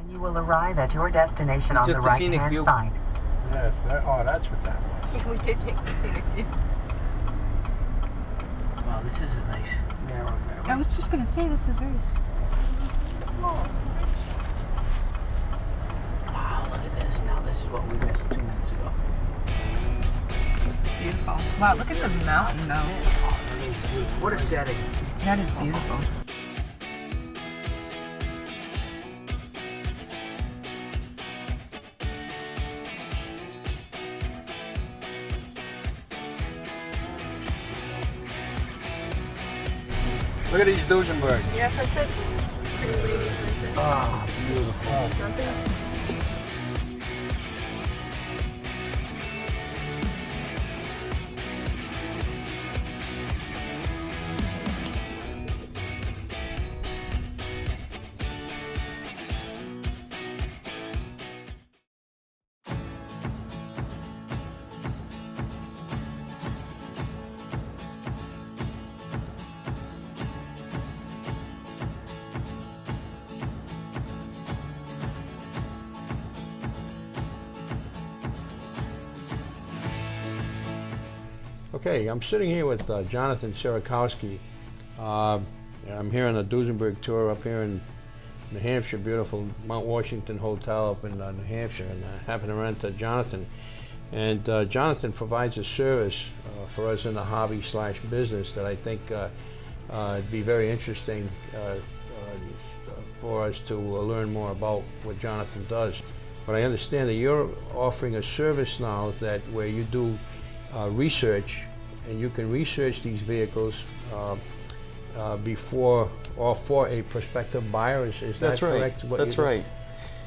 And you will arrive at your destination on Just the the scenic right-hand view. side. Yes, that's what that was. We did take the scenic view. Wow, this is a nice narrow driveway. I was just going to say, this is very small. Wow, look at this. Now this is what we missed 2 minutes ago. It's beautiful. Wow, look at the mountain, though. Oh, that is beautiful. What a setting. That is beautiful. Look at these Duesenberg. Yeah, that's what I said. Pretty ladies right there. Ah, beautiful. Don't they? Okay, I'm sitting here with Jonathan Sirakowski. I'm here on the Duesenberg tour up here in New Hampshire, beautiful Mount Washington Hotel up in New Hampshire, and I happen to run into Jonathan. And Jonathan provides a service for us in the hobby/business that I think it'd be very interesting for us to learn more about what Jonathan does. But I understand that you're offering a service now that where you do research, and you can research these vehicles before or for a prospective buyer. Is that correct? That's right.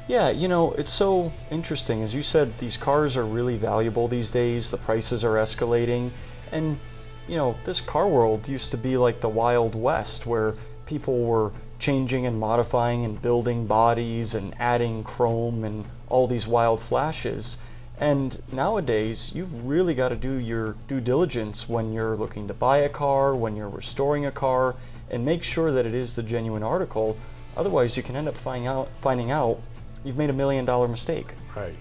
Yeah, you know, it's so interesting. As you said, these cars are really valuable these days. The prices are escalating. And, you know, this car world used to be like the Wild West, where people were changing and modifying and building bodies and adding chrome and all these wild flashes. And nowadays, you've really got to do your due diligence when you're looking to buy a car, when you're restoring a car, and make sure that it is the genuine article. Otherwise, you can end up finding out you've made $1 million mistake. Right.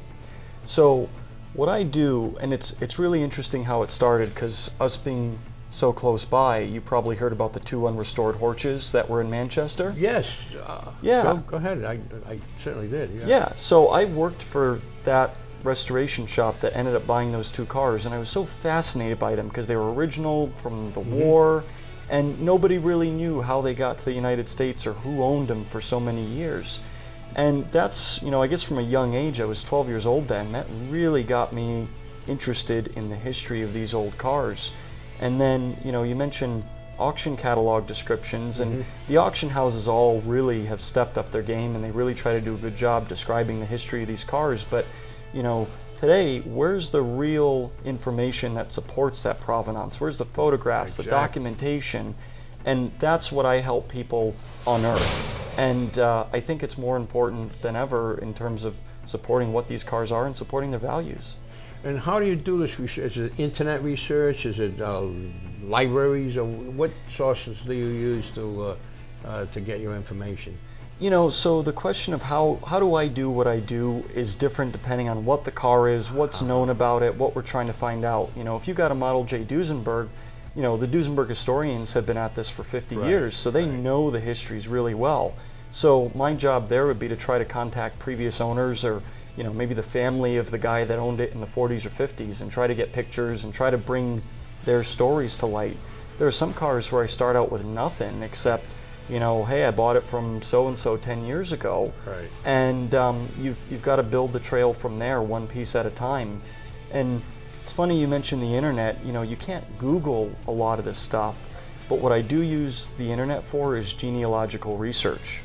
So what I do, and it's really interesting how it started, because us being so close by, you probably heard about the 2 unrestored Horches that were in Manchester? Yes. Yeah. Go ahead. I certainly did. Yeah. Yeah. So I worked for that restoration shop that ended up buying those 2 cars, and I was so fascinated by them because they were original from the war, and nobody really knew how they got to the United States or who owned them for so many years. And that's, you know, I guess from a young age, I was 12 years old then, that really got me interested in the history of these old cars. And then, you know, you mentioned auction catalog descriptions, and the auction houses all really have stepped up their game, and they really try to do a good job describing the history of these cars. But you know, today, where's the real information that supports that provenance? Where's the photographs, the documentation? And that's what I help people unearth. And I think it's more important than ever in terms of supporting what these cars are and supporting their values. And how do you do this research? Is it internet research? Is it libraries? Or what sources do you use to get your information? You know, so the question of how do I do what I do is different depending on what the car is, what's known about it, what we're trying to find out. You know, if you got a Model J Duesenberg, you know, the Duesenberg historians have been at this for 50 years, so they know the histories really well. So my job there would be to try to contact previous owners, or, you know, maybe the family of the guy that owned it in the 40s or 50s, and try to get pictures and try to bring their stories to light. There are some cars where I start out with nothing except, you know, hey, I bought it from so-and-so 10 years ago. Right. And you've got to build the trail from there, one piece at a time. And it's funny you mentioned the internet. You know, you can't Google a lot of this stuff, but what I do use the internet for is genealogical research.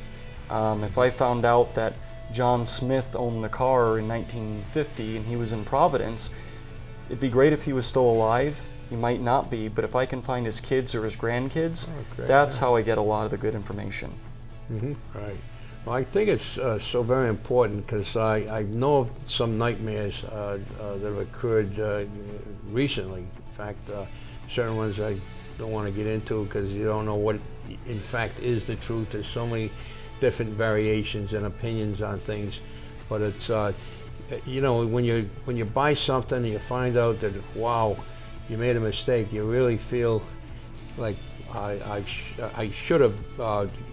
If I found out that John Smith owned the car in 1950 and he was in Providence, it'd be great if he was still alive. He might not be, but if I can find his kids or his grandkids, that's how I get a lot of the good information. Right. Well, I think it's so very important because I know of some nightmares that have occurred recently. In fact, certain ones I don't want to get into because you don't know what in fact is the truth. There's so many different variations and opinions on things, but it's you know, when you buy something and you find out that, wow, you made a mistake, you really feel like I should have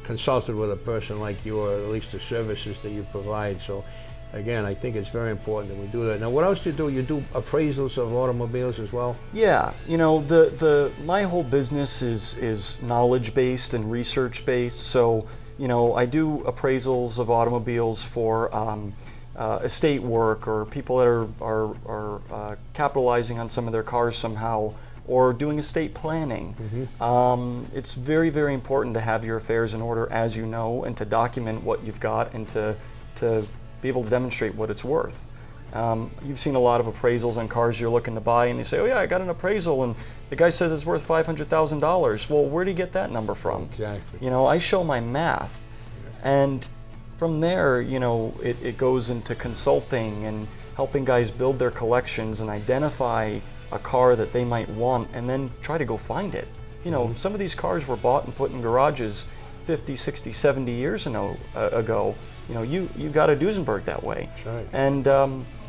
consulted with a person like you, or at least the services that you provide. So again, I think it's very important that we do that. Now, what else do you do? You do appraisals of automobiles as well? Yeah, you know, my whole business is knowledge-based and research-based. So, you know, I do appraisals of automobiles for estate work, or people that are capitalizing on some of their cars somehow, or doing estate planning. It's very, very important to have your affairs in order, as you know, and to document what you've got, and to be able to demonstrate what it's worth. You've seen a lot of appraisals on cars you're looking to buy, and they say, oh yeah, I got an appraisal and the guy says it's worth $500,000. Well, where do you get that number from? Exactly. You know, I show my math, and from there, you know, it goes into consulting and helping guys build their collections and identify a car that they might want, and then try to go find it. You know, some of these cars were bought and put in garages 50, 60, 70 years ago. You know, you got a Duesenberg that way. That's right. And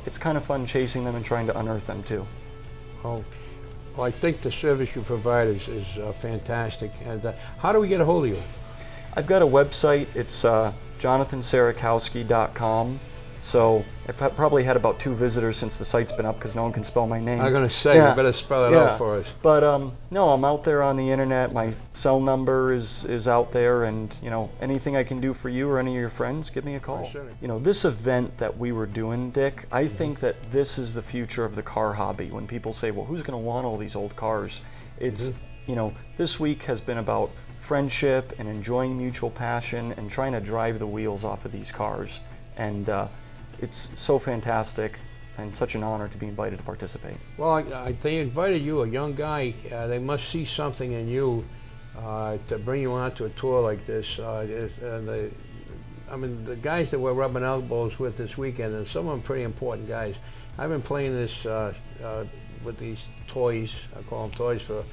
it's kind of fun chasing them and trying to unearth them too. Oh, well, I think the service you provide is fantastic. And how do we get a hold of you? I've got a website. It's jonathansarakowski.com. So I've probably had about 2 visitors since the site's been up, because no one can spell my name. I'm going to say, you better spell it out for us. But no, I'm out there on the internet. My cell number is out there, and you know, anything I can do for you or any of your friends, give me a call. Sure. You know, this event that we were doing, Dick, I think that this is the future of the car hobby. When people say, well, who's going to want all these old cars? It's, you know, this week has been about friendship and enjoying mutual passion and trying to drive the wheels off of these cars. And it's so fantastic and such an honor to be invited to participate. Well, they invited you, a young guy. They must see something in you to bring you onto a tour like this. I mean, the guys that we're rubbing elbows with this weekend, and some of them pretty important guys. I've been playing this with these toys, I call them toys, for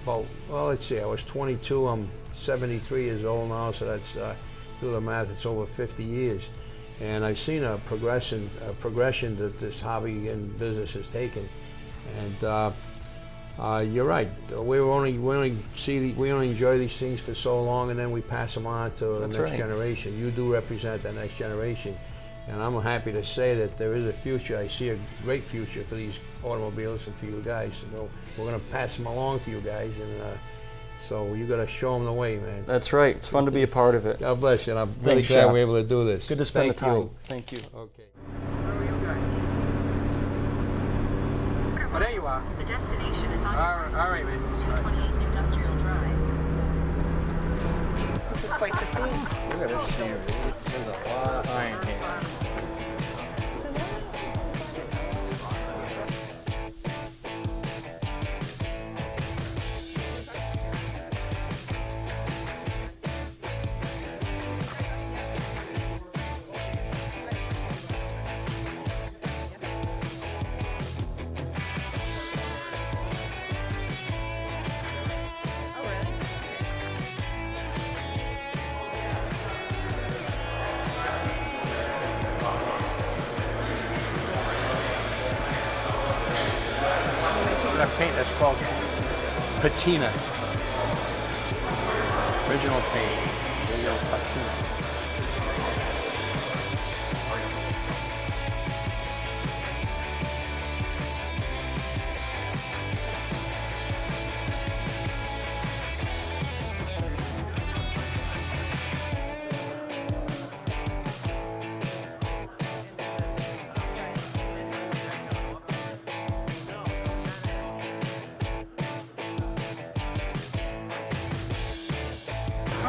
well, let's see, I was 22, I'm 73 years old now, so that's, do the math, it's over 50 years. And I've seen a progression that this hobby and business has taken. And you're right. We only enjoy these things for so long, and then we pass them on to the next generation. You do represent the next generation, and I'm happy to say that there is a future. I see a great future for these automobiles and for you guys. So we're going to pass them along to you guys, and so you got to show them the way, man. That's right. It's fun to be a part of it. God bless you, and I'm really glad we're able to do this. Good to spend the time. Thank you. Okay. Oh, there you are. The destination is on All right, man. 228 Industrial Drive. This is quite the scene. Look at this scenery. There's a lot of iron here. That paint that's called patina. Original paint. Original patina.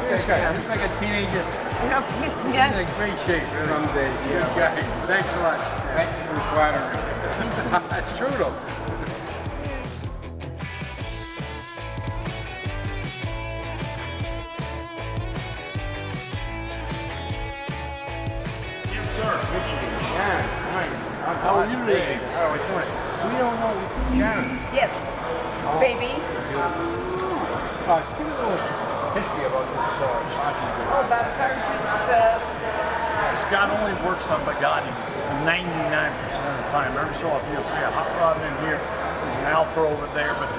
This guy looks like a teenager. No, He's yes. in great shape someday. Good guy. Thanks a lot. Thank you for the flattery. That's true though. Yes, sir. Sharon, hi. How are you today? Oh, it's doing. We don't know Sharon. Yes. Baby. Give it a little history about this sausage group? Oh, Bob Sargent's, Scott only works on Bugattis 99% of the time. Every so often you'll see a hot rod in here, there's an Alfa over there, but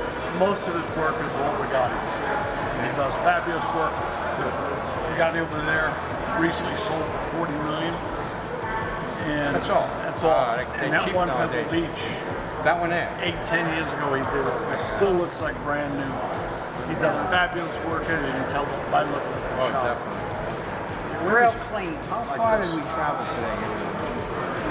most of his work is all Bugattis. And he does fabulous work. The Bugatti over there recently sold for $40 million. And That's all? That's all. They're And that cheap one Pebble nowadays. Beach, That one there? 8-10 years ago he did it. It still looks like brand new. He does fabulous work and you can tell by looking at the Oh, shop. definitely. real clean. How far did we travel today?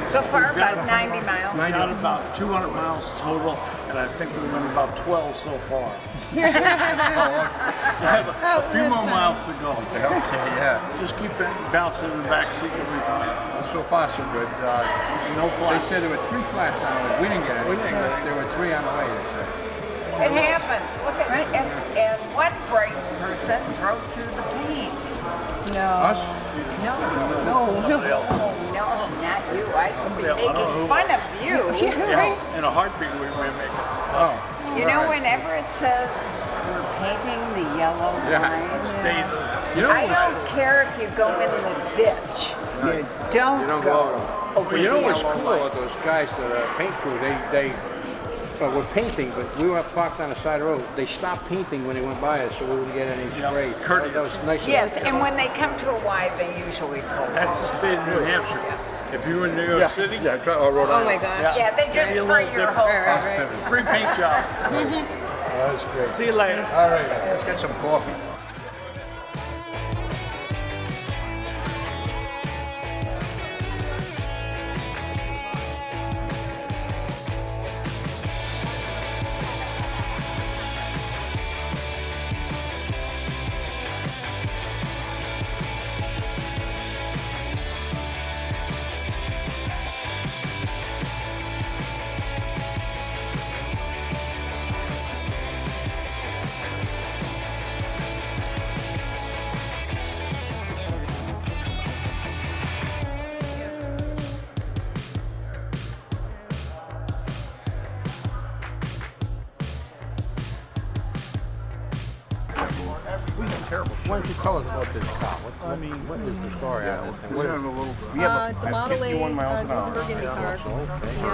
So far, We've got about 90 miles. We've got about 200 miles total, and I think we've done about 12 so far. I have a few more miles to go. Okay, yeah. Just keep bouncing in the back seat, you'll be fine. So far, so good. No They flights. said there were 3 flats on the way. We didn't get anything, but there were 3 on the way, they said. It happens. Look at it. And one bright person drove through the paint. No. Us? No. Somebody else. No, not you. I should be Yeah, I don't know making who. fun of you. Yeah, in a heartbeat we may make it. Oh. You know, whenever it says we're painting the yellow line, Stay You know I don't care if you go in the ditch. You don't, You don't go go. over You know the what's yellow cool line. about those guys, the paint crew? They were painting, but we were parked on the side of the road. They stopped painting when they went by us, so we wouldn't get any spray. courteous. That was nice. Yes, and when they come to a Y, they usually pull. That's the state of New Hampshire. If you were in New York City, Yeah, Rhode Oh my Island. gosh. Yeah, they just you're a spray little your whole different. car. Free paint jobs. That's great. See you later. All right, let's get some coffee. Why don't you tell us about this car? What is the story on this thing? What is It's a Model A Duesenberg Indy car,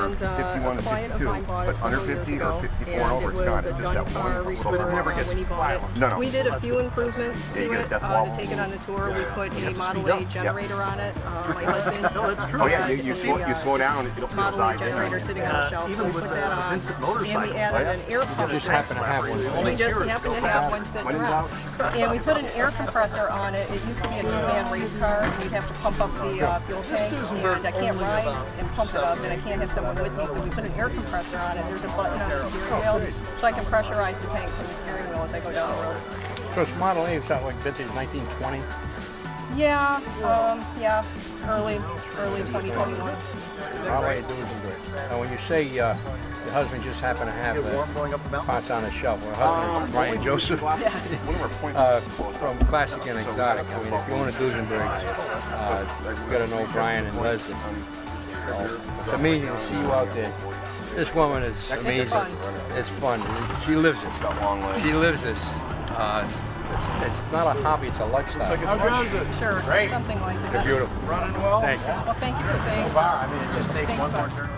and a client of mine bought it several years ago, and it was a done car, restored when he bought it. We did a few improvements to it to take it on the tour. We put a Model A generator on it. My husband You slow down, it'll Model A generator sitting on the shelf, so we put that on, and we added an air pump. just happen to have one? We just happen to have one sitting around. And we put an air compressor on it. It used to be a 2-man race car, and we'd have to pump up the fuel tank, and I can't ride and pump it up, and I can't have someone with me, so we put an air compressor on it. There's a button on the steering wheel, so I can pressurize the tank from the steering wheel as I go down the road. So it's Model A, it's not like vintage 1920? Yeah, early 2021. Model A Duesenberg. Now, when you say your husband just happened to have parts on the shelf, well, her husband is Brian Joseph from Classic and Exotic. I mean, if you own a Duesenberg, you got to know Brian and Leslie. So, it's amazing to see you out there. This woman is amazing. It's fun. She lives it. She lives this. It's not a hobby, it's a lifestyle. Sure, something like that. They're beautiful. Running well? Thank you. Well, thank you for saying so. I mean, it just takes one more turn.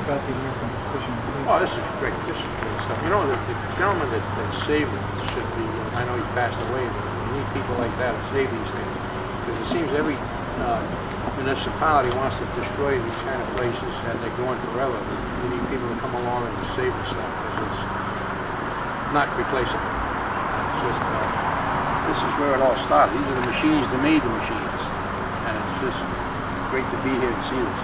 about the American decision? Oh, this is great. This is great stuff. You know, the gentleman that saved it should be, I know he passed away, but we need people like that to save these things. Because it seems every municipality wants to destroy these kind of places and they're going forever. We need people to come along and save the stuff because it's not replaceable. It's just, this is where it all started. These are the machines that made the machines. And it's just great to be here and see this.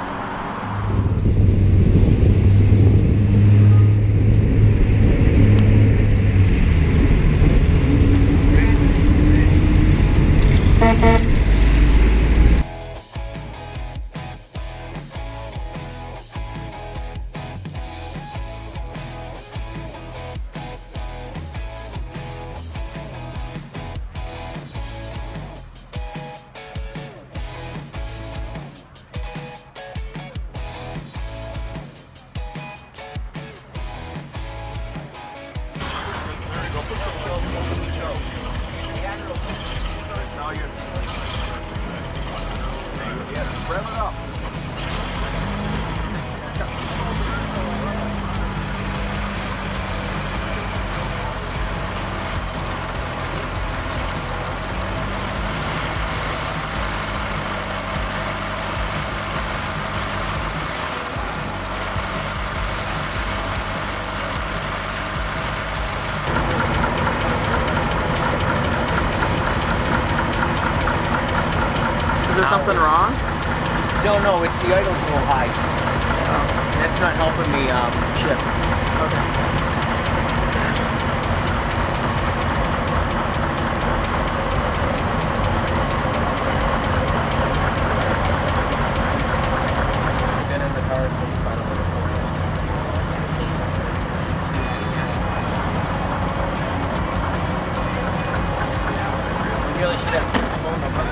Something wrong? No, it's the idle's a little high. That's not helping me shift. Okay. Been in the car since I don't know. We really should have a phone number.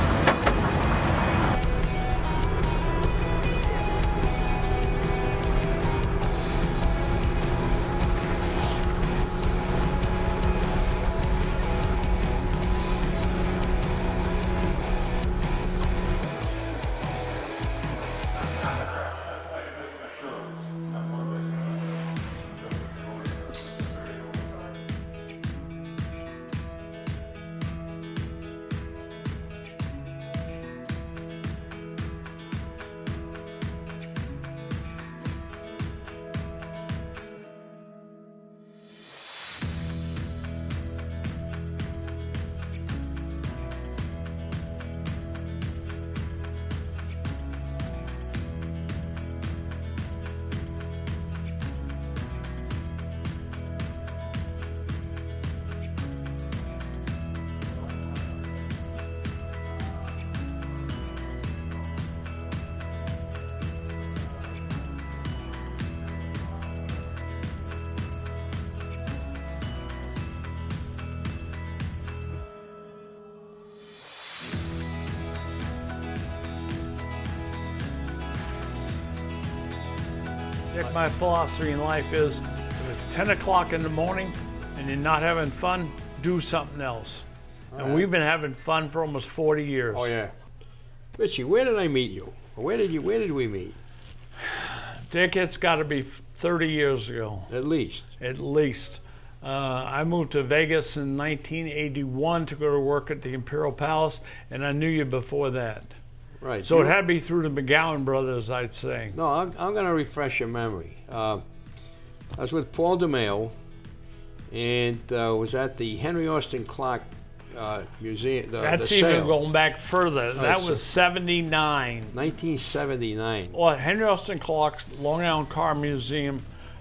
Dick, my philosophy in life is if it's 10 o'clock in the morning and you're not having fun, do something else. And we've been having fun for almost 40 years. Oh yeah. Richie, where did I meet you? Where did we meet? Dick, it's got to be 30 years ago. At least. At least. I moved to Vegas in 1981 to go to work at the Imperial Palace, and I knew you before that. Right. So it had to be through the McGowan brothers, I'd say. No, I'm going to refresh your memory. I was with Paul DeMeo, and was at the Henry Austin Clark Museum. That's the even sale. going back further. That so was 79. 1979. Well, Henry Austin Clark's Long Island Car Museum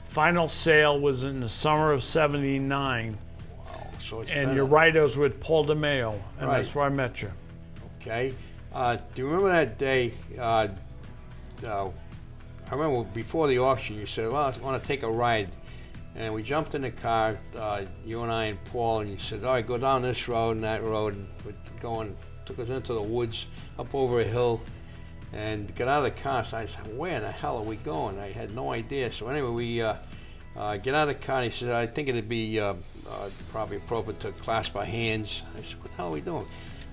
final sale was in the summer of 79. Wow. So it's And been you're right, I was with Paul DeMeo, and Right. that's where I met you. Okay. Do you remember that day? I remember before the auction, you said, well, I want to take a ride. And we jumped in the car, you and I and Paul, and you said, all right, go down this road and that road. And we're took us into the woods, up over a hill, and got out of the car. So I said, where the hell are we going? I had no idea. So anyway, we get out of the car, and he said, I think it'd be probably appropriate to clasp our hands. I said, what the hell are we doing?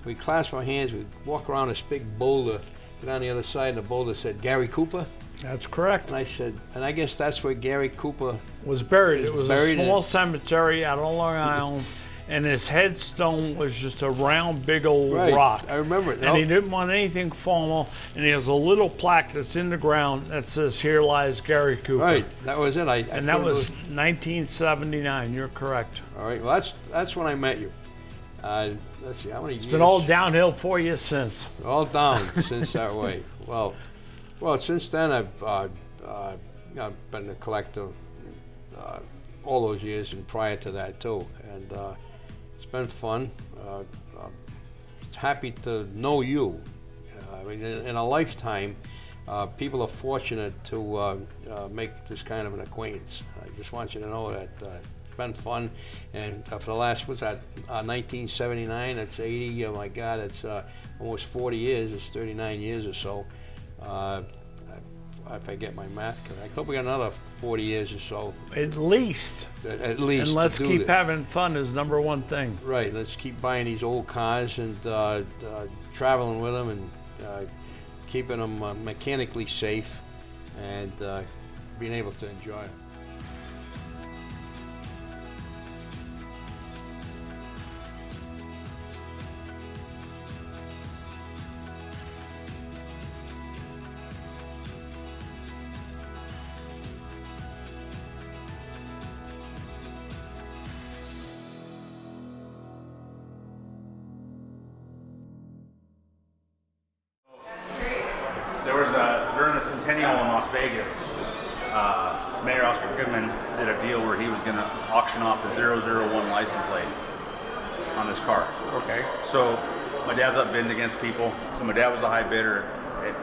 We clasped our hands, we walk around this big boulder, get on the other side, and the boulder said, Gary Cooper. That's correct. And I said, and I guess that's where Gary Cooper Was buried. It was buried a small in- cemetery out on Long Island, and his headstone was just a round, big old Right, rock. I remember it. And he didn't want anything formal, and he has a little plaque that's in the ground that says, "Here lies Gary Cooper." Right, that was it. And that was 1979. You're correct. All right, well, that's when I met you. Let's see, how many years? It's been all downhill for you since. All down since that way. Well, since then I've been a collector all those years and prior to that too, and it's been fun. Happy to know you. I mean, in a lifetime, people are fortunate to make this kind of an acquaintance. I just want you to know that it's been fun, and for the last, what's that, 1979, that's 80, oh my God, it's almost 40 years, it's 39 years or so. If I get my math correct, I hope we got another 40 years or so. At least. At least. And let's to do keep this. having fun is number one thing. Right, let's keep buying these old cars and traveling with them and keeping them mechanically safe and being able to enjoy them. There was during the Centennial in Las Vegas, Mayor Oscar Goodman did a deal where he was going to auction off the 001 license plate on this car. Okay. So my dad's up bidding against people. So my dad was a high bidder,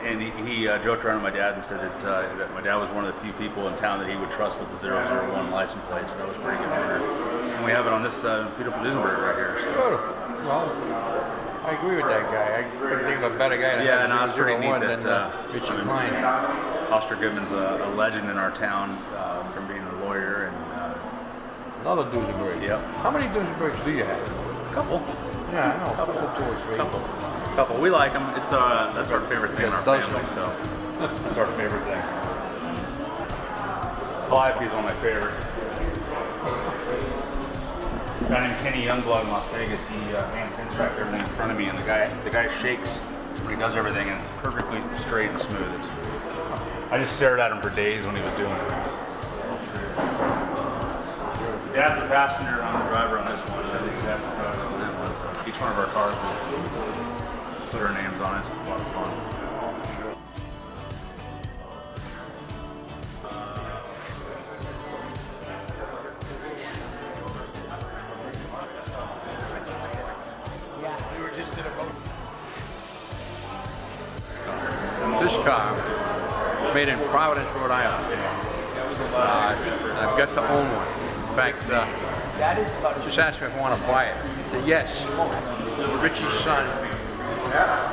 and he joked around with my dad and said that my dad was one of the few people in town that he would trust with the 001 license plate. So that was a pretty good honor. And we have it on this beautiful Duesenberg right here. So. Beautiful. Well, I agree with that guy. I couldn't think of a better guy to yeah, have and it's pretty neat that Richie I mean, Klein. Oscar Goodman's a legend in our town from being a lawyer and another Duesenberg. Yep. How many Duesenbergs do you have? A couple. Yeah, I know. A couple, 2 or 3. Couple. We like them. It's that's our favorite thing in our family. So that's our favorite thing. Calliope is one of my favorite. A guy named Kenny Youngblood in Las Vegas. He hand pinstriped everything in front of me, and the guy shakes when he does everything, and it's perfectly straight and smooth. I just stared at him for days when he was doing it. Dad's the passenger, I'm the driver on this one. I think Dad's the driver on that one. So each one of our cars will put our names on it. It's a lot of fun. This car, made in Providence, Rhode Island. I've got to own one. In fact, just asked me if I want to buy it. I said yes. Richie's son,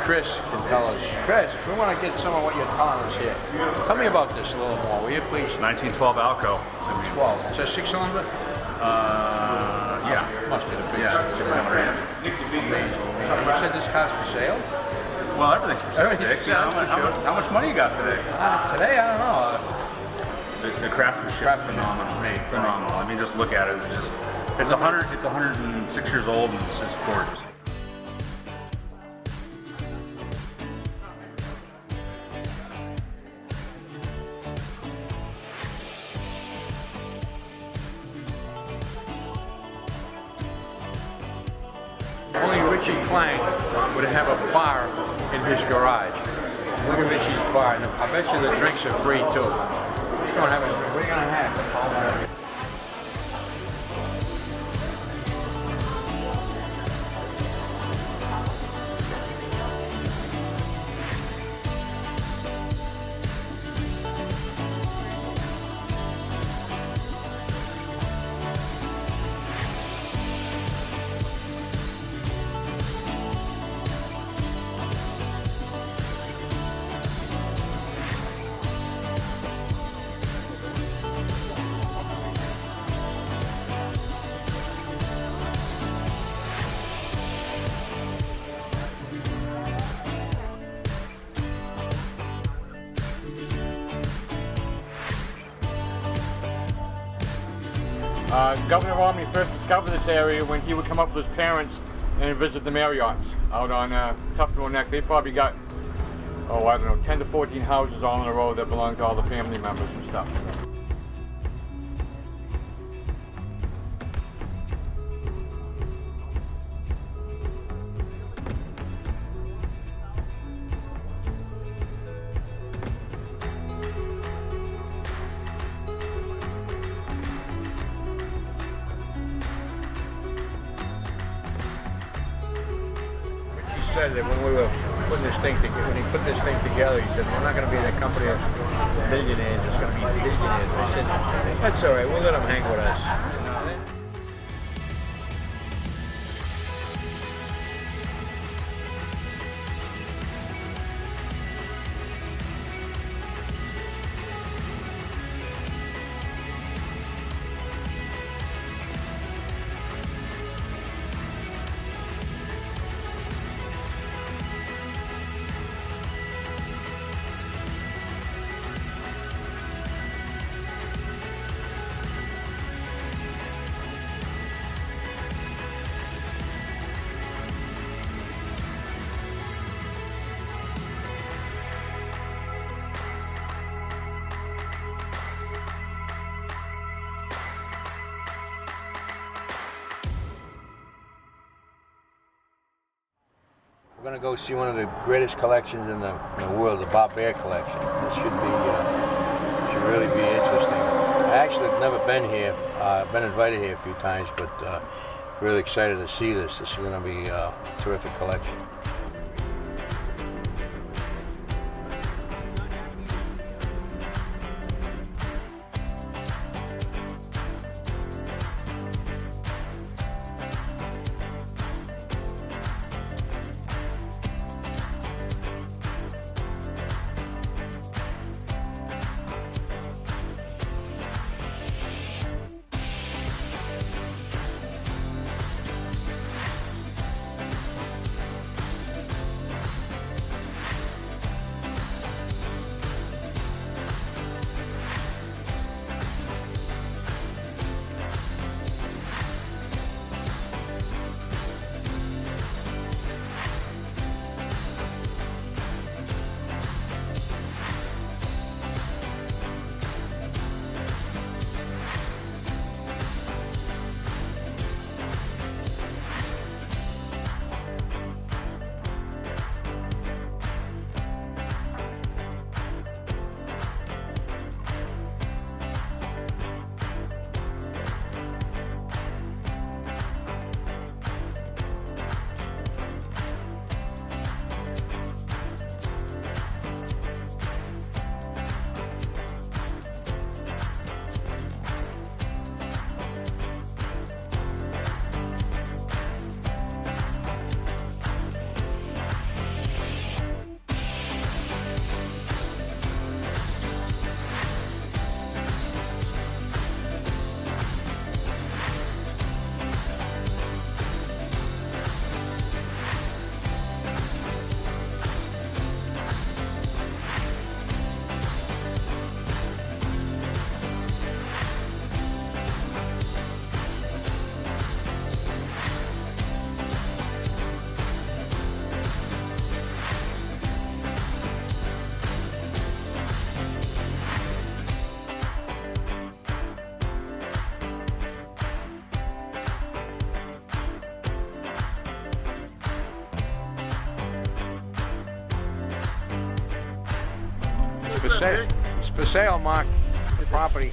Chris, can tell us. Chris, we want to get some of what you're telling us here. Tell me about this a little more, will you please? 1912 Alco. 12. It's a 6-cylinder? Yeah. Must be the big 6-cylinder. Amazing. You said this car's for sale? Well, everything's for sale. Everything's for Yeah, sale. how much money you got today? Today, I don't know. The craftsmanship is phenomenal. Phenomenal. I mean, just look at it. It's 106 years old and it's just gorgeous. Only Richie Klein would have a bar in his garage. Look at Richie's bar. And I bet you the drinks are free too. He's going to have a drink. What are you going to have? Governor Romney first discovered this area when he would come up with his parents and visit the Marriotts out on Tufnell Neck. They probably got, oh, I don't know, 10 to 14 houses all in a row that belong to all the family members and stuff. Said that when we were putting this thing together, when he put this thing together, he said, we're not going to be the company of millionaires, it's going to be billionaires. I said, that's all right, we'll let them hang with us. We're going to go see one of the greatest collections in the world, the Bob Bear collection. This should really be interesting. I actually have never been here. I've been invited here a few times, but really excited to see this. This is going to be a terrific collection. It's for sale, Mark. The property.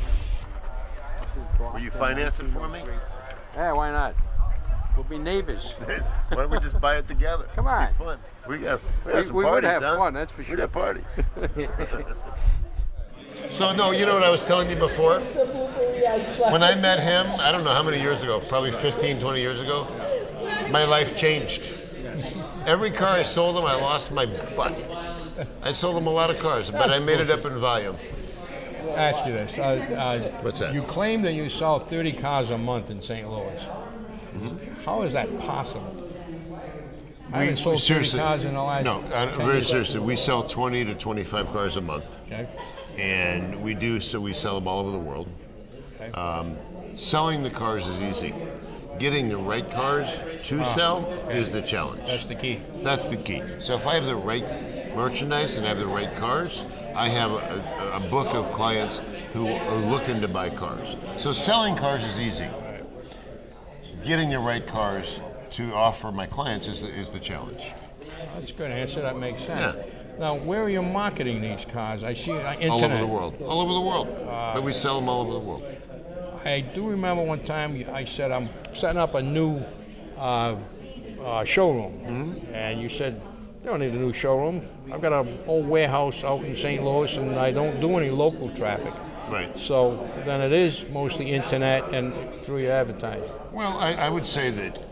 Will you finance it for me? Yeah, why not? We'll be neighbors. Why don't we just buy it together? Come on. It'll be fun. We got some we parties, would have huh? fun, that's for sure. We got parties. So, no, you know what I was telling you before? When I met him, I don't know how many years ago, probably 15, 20 years ago, my life changed. Every car I sold him, I lost my butt. I sold him a lot of cars, but I made it up in volume. Ask you this. What's that? You claim that you sell 30 cars a month in St. Louis. Mm-hmm. How is that possible? I haven't sold 30 cars in the last 10 very years. seriously, we sell 20 to 25 cars a month. Okay. And we sell them all over the world. Selling the cars is easy. Getting the right cars to sell is the challenge. That's the key. That's the key. So if I have the right merchandise and I have the right cars, I have a book of clients who are looking to buy cars. So selling cars is easy. Getting the right cars to offer my clients is the challenge. That's a good answer. That makes sense. Yeah. Now, where are you marketing these cars? I see internet. All over the world. All over the world. But we sell them all over the world. I do remember one time I said I'm setting up a new showroom, and you said you don't need a new showroom. I've got an old warehouse out in St. Louis, and I don't do any local traffic. Right. So then it is mostly internet and through your advertising. Well, I would say that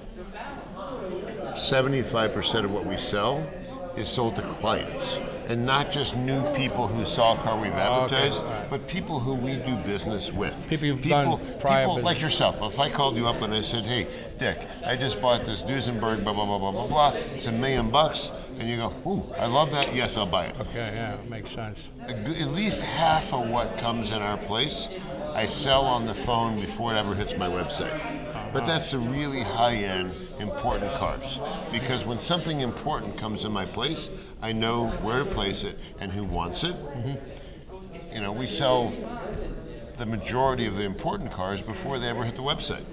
75% of what we sell is sold to clients, and not just new people who saw a car we've advertised, but people who we do business with. People you've done prior people business. like yourself. If I called you up and I said, "Hey, Dick, I just bought this Duesenberg, blah blah blah blah blah blah. It's $1 million," and you go, "Ooh, I love that. Yes, I'll buy it." Okay, yeah, makes sense. At least half of what comes in our place, I sell on the phone before it ever hits my website. But that's the really high-end, important cars. Because when something important comes in my place, I know where to place it and who wants it. You know, we sell the majority of the important cars before they ever hit the website.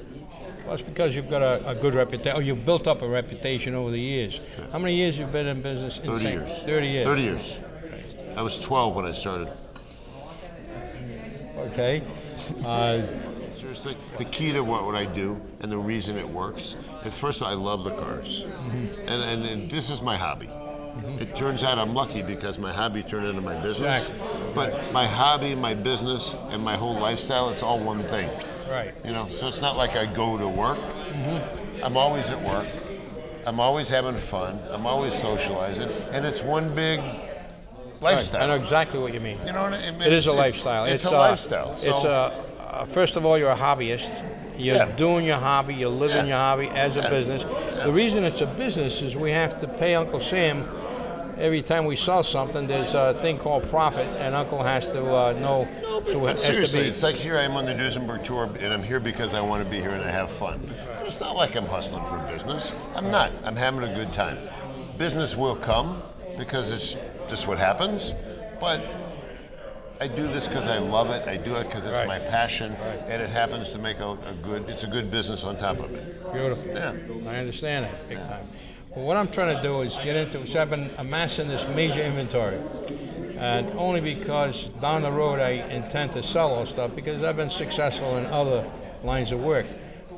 Well, it's because you've got a good reputation. Oh, you've built up a reputation over the years. How many years you've been in business? 30 years. 30 years. 30 years. I was 12 when I started. Okay. Seriously, the key to what I do and the reason it works is, first of all, I love the cars. And this is my hobby. It turns out I'm lucky because my hobby turned into my business. Exactly. But my hobby, my business, and my whole lifestyle, it's all one thing. Right. You know, so it's not like I go to work. I'm always at work. I'm always having fun. I'm always socializing. And it's one big lifestyle. Right. I know exactly what you mean. You know what I mean? It is a lifestyle. It's a lifestyle. First of all, you're a hobbyist. You're doing your hobby. You're living your hobby as a business. The reason it's a business is we have to pay Uncle Sam every time we sell something. There's a thing called profit, and Uncle has to know. So it has Seriously, to be. it's like here I am on the Duesenberg tour, and I'm here because I want to be here and I have fun. But it's not like I'm hustling for business. I'm not. I'm having a good time. Business will come because it's just what happens, but I do this because I love it. I do it because it's my passion, and it happens to make it's a good business on top of it. Beautiful. Yeah. I understand it big time. Well, what I'm trying to do is get into, so I've been amassing this major inventory, and only because down the road I intend to sell all stuff because I've been successful in other lines of work.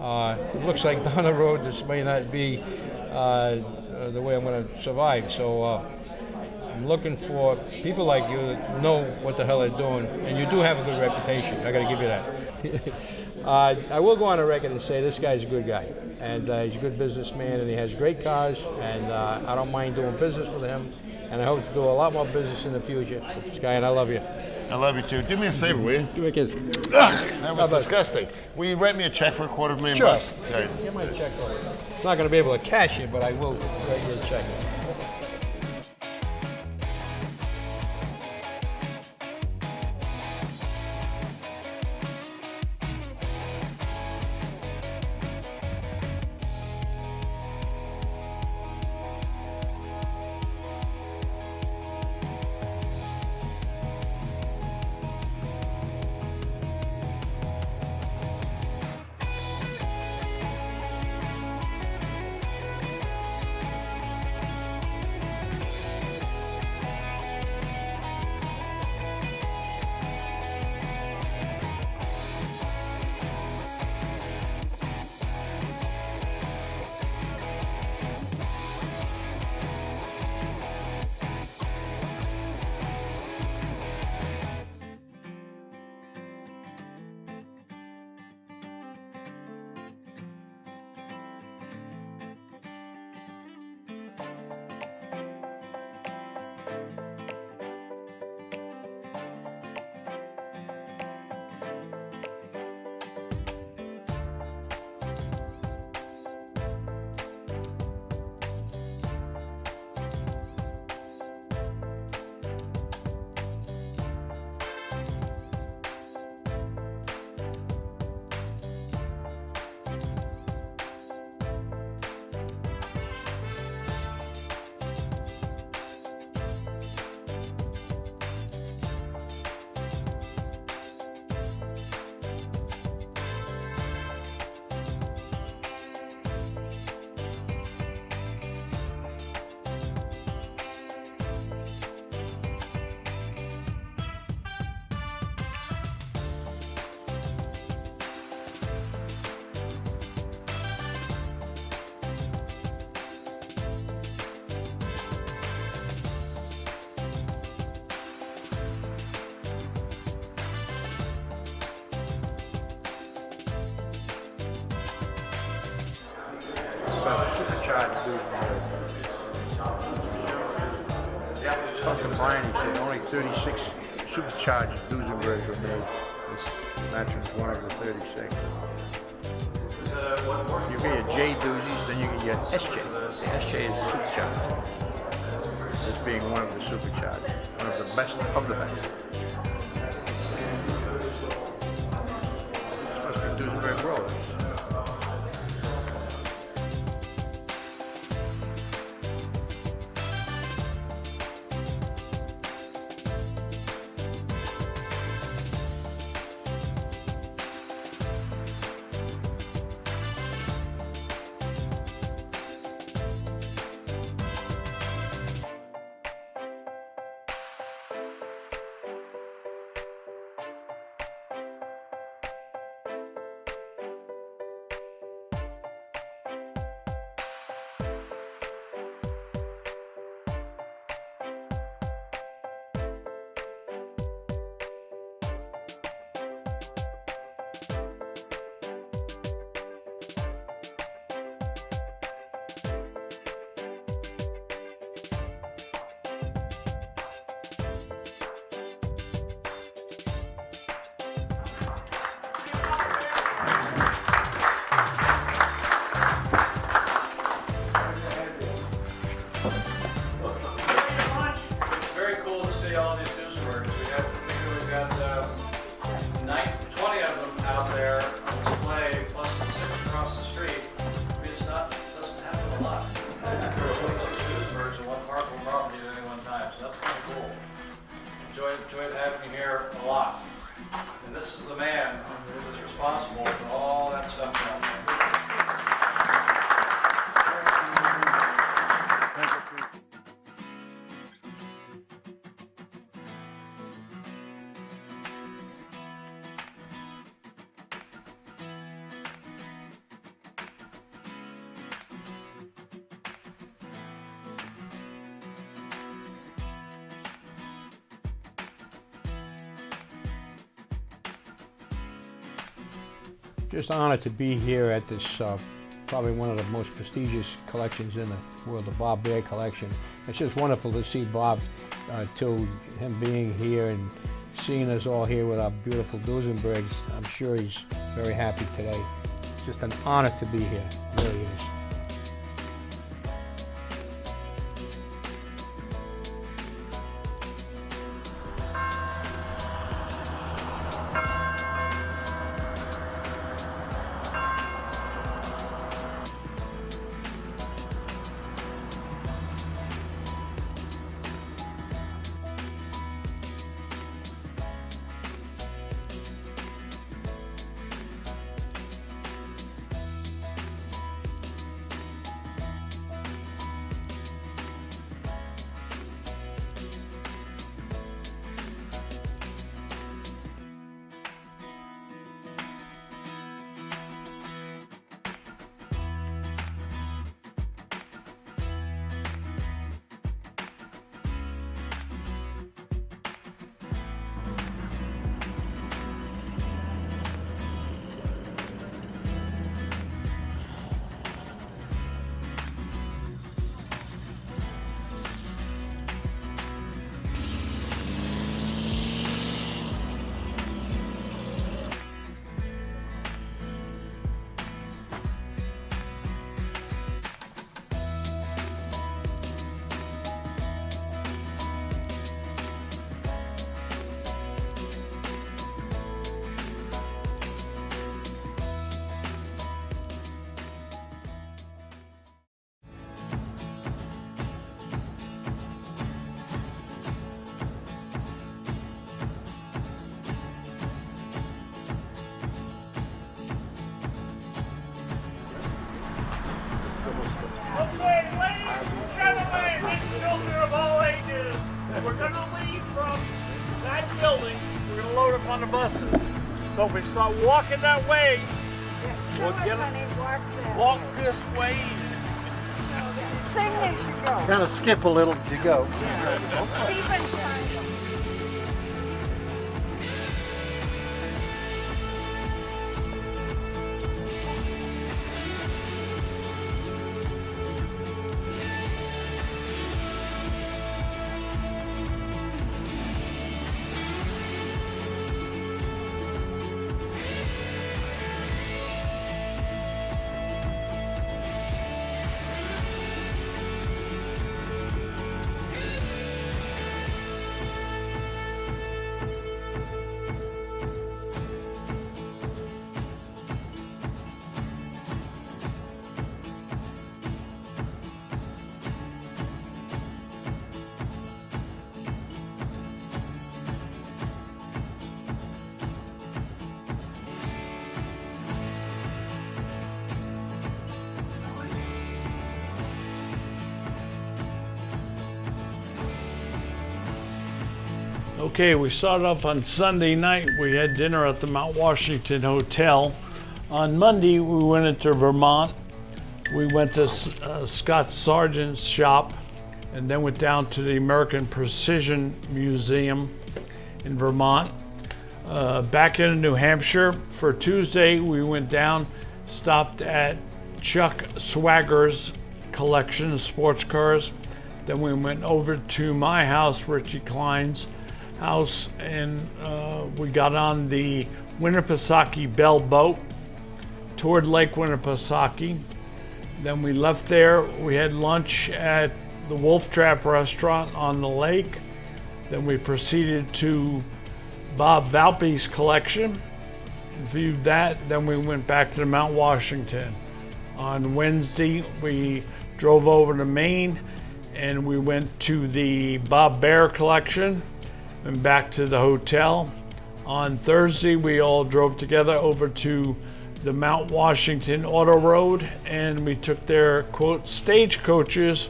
It looks like down the road this may not be the way I'm going to survive. So I'm looking for people like you that know what the hell they're doing, and you do have a good reputation. I got to give you that. I will go on the record and say this guy's a good guy, and he's a good businessman, and he has great cars, and I don't mind doing business with him, and I hope to do a lot more business in the future with this guy, and I love you. I love you too. Do me a favor, will you? Do me a kiss. That was disgusting. Will you write me a check for $250,000? Sure. Sorry. Get my check over. It's not going to be able to cash it, but I will write you a check. supercharged Duesenberg. Talked to Brian, he said only 36 supercharged Duesenbergs were made. This mattress is one of the 36. You get your J doozies, then you get your SJ. The SJ is the supercharged. This being one of the supercharged, one of the best of the best. This must be Duesenberg Road. All these Duesenbergs. We've got 20 of them out there on display, plus 6 across the street. I mean, doesn't happen a lot. There are 26 Duesenbergs in one parcel property at any one time, so that's kind of cool. Enjoyed having you here a lot. And this is the man who was responsible for all that stuff down there. Just honored to be here at this, probably one of the most prestigious collections in the world, the Bob Baer collection. It's just wonderful to see Bob, to him being here and seeing us all here with our beautiful Duesenbergs. I'm sure he's very happy today. It's just an honor to be here, it really is. We're going to leave from that building. We're going to load up on the buses. So if we start walking that way, we'll get walk this way. Sing as you go. Kind of skip a little as you go. Stephen. Okay, we started off on Sunday night. We had dinner at the Mount Washington Hotel. On Monday, we went into Vermont. We went to Scott Sargent's shop and then went down to the American Precision Museum in Vermont. Back into New Hampshire. For Tuesday, we went down, stopped at Chuck Swagger's collection of sports cars. Then we went over to my house, Richie Klein's house, and we got on the Winnipesaukee Bell boat, toured Lake Winnipesaukee. Then we left there. We had lunch at the Wolf Trap restaurant on the lake. Then we proceeded to Bob Valpy's collection, viewed that. Then we went back to Mount Washington. On Wednesday, we drove over to Maine and we went to the Bob Bear collection and back to the hotel. On Thursday, we all drove together over to the Mount Washington Auto Road and we took their, quote, stagecoaches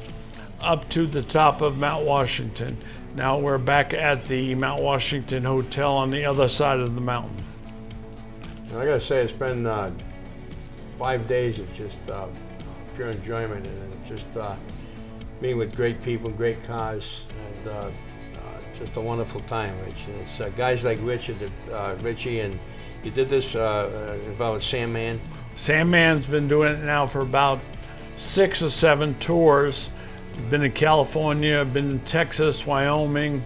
up to the top of Mount Washington. Now we're back at the Mount Washington Hotel on the other side of the mountain. I gotta say, it's been 5 days of just pure enjoyment, and just being with great people, great cars, and just a wonderful time, Rich. And it's guys like Richie, and you did this about Sandman. Sandman's been doing it now for about 6 or 7 tours. Been in California, been in Texas, Wyoming,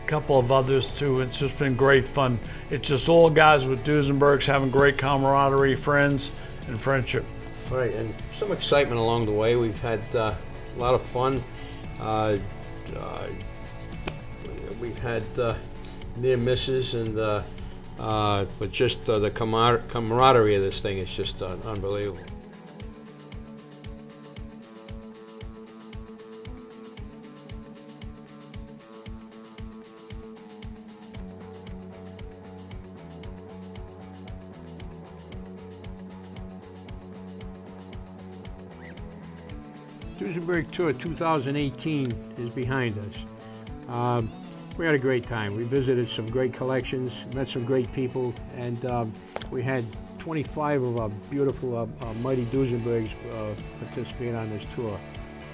couple of others too. It's just been great fun. It's just all guys with Duesenbergs having great camaraderie, friends, and friendship. Right, and some excitement along the way. We've had a lot of fun. We've had near misses, and but just the camaraderie of this thing is just unbelievable. Duesenberg Tour 2018 is behind us. We had a great time. We visited some great collections, met some great people, and we had 25 of our beautiful mighty Duesenbergs participate on this tour.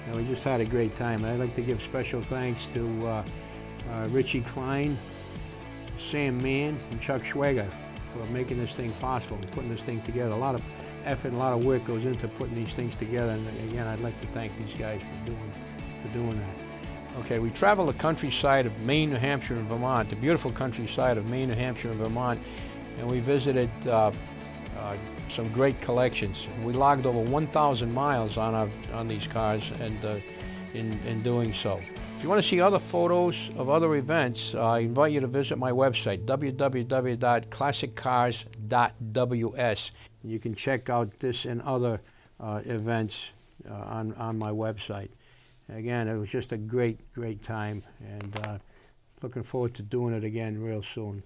And we just had a great time. And I'd like to give special thanks to Richie Klein, Sam Mann, and Chuck Schwager for making this thing possible and putting this thing together. A lot of effort, a lot of work goes into putting these things together, and again, I'd like to thank these guys for doing that. Okay, we traveled the countryside of Maine, New Hampshire, and Vermont, the beautiful countryside of Maine, New Hampshire, and Vermont, and we visited some great collections. We logged over 1,000 miles on these cars, and in doing so. If you want to see other photos of other events, I invite you to visit my website, www.classiccars.ws. You can check out this and other events on my website. Again, it was just a great time, and looking forward to doing it again real soon.